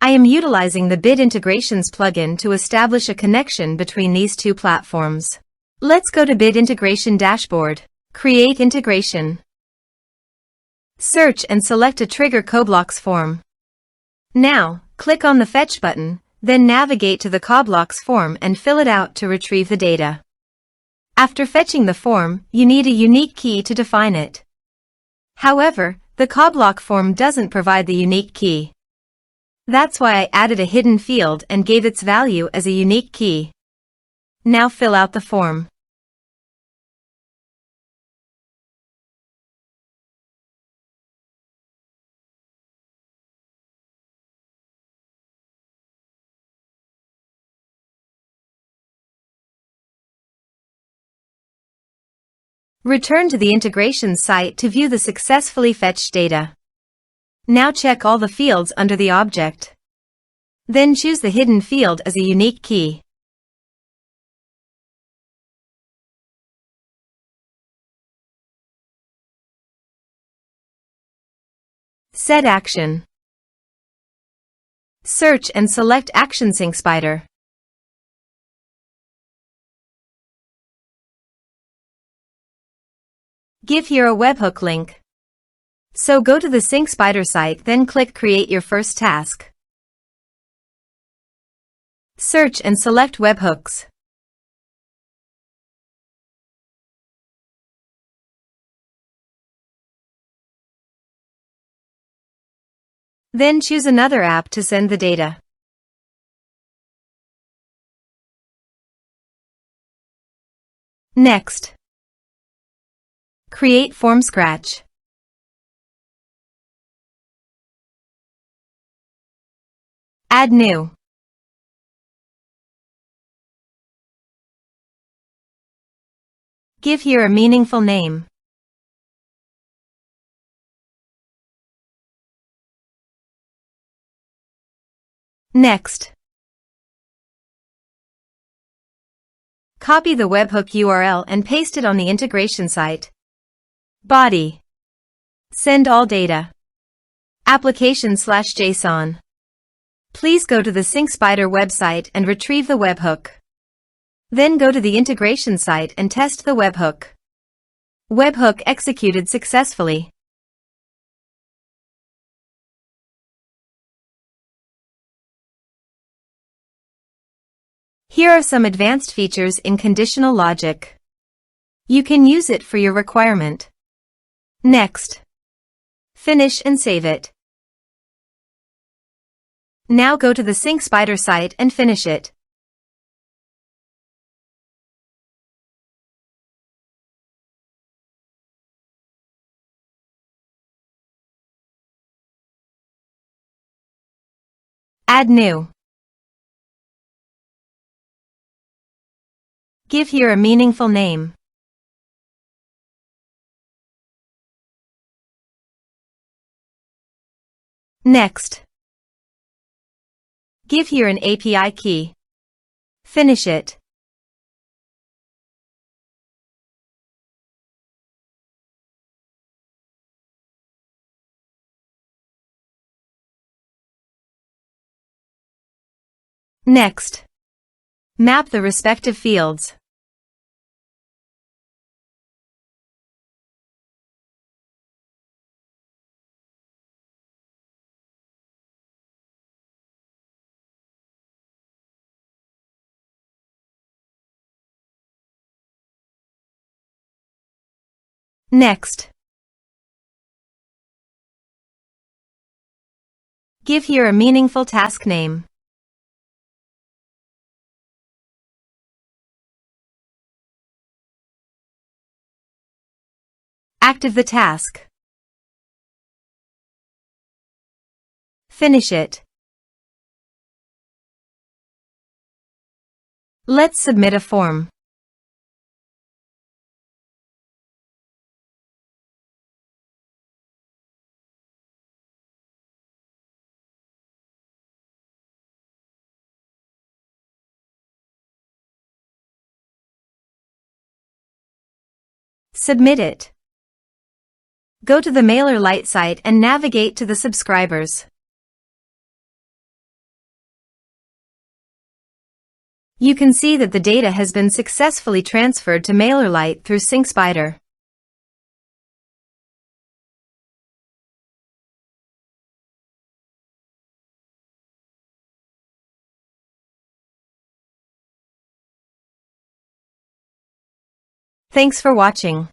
I am utilizing the Bid Integrations plugin to establish a connection between these two platforms. Let's go to Bid Integration Dashboard. Create Integration. Search and select a Trigger CoBlocks form. Now, click on the Fetch button, then navigate to the CoBlocks form and fill it out to retrieve the data. After fetching the form, you need a unique key to define it. However, the CoBlock form doesn't provide the unique key. That's why I added a hidden field and gave its value as a unique key. Now fill out the form. Return to the integration site to view the successfully fetched data. Now check all the fields under the object. Then choose the hidden field as a unique key. Set action. Search and select Action Sync Spider. Give here a webhook link. So go to the Sync Spider site, then click Create your first task. Search and select webhooks. Then choose another app to send the data. Next, create form scratch. Add new. Give here a meaningful name. Next, copy the webhook URL and paste it on the integration site. Body. Send all data. Application/JSON. Please go to the Sync Spider website and retrieve the webhook. Then go to the integration site and test the webhook. Webhook executed successfully. Here are some advanced features in conditional logic. You can use it for your requirement. Next, finish and save it. Now go to the Sync Spider site and finish it. Add new. Give here a meaningful name. Next, give here an API key. Finish it. Next, map the respective fields. Next, give here a meaningful task name. Active the task. Finish it. Let's submit a form. Submit it. Go to the MailerLite site and navigate to the subscribers. You can see that the data has been successfully transferred to MailerLite through SyncSpider. Thanks for watching.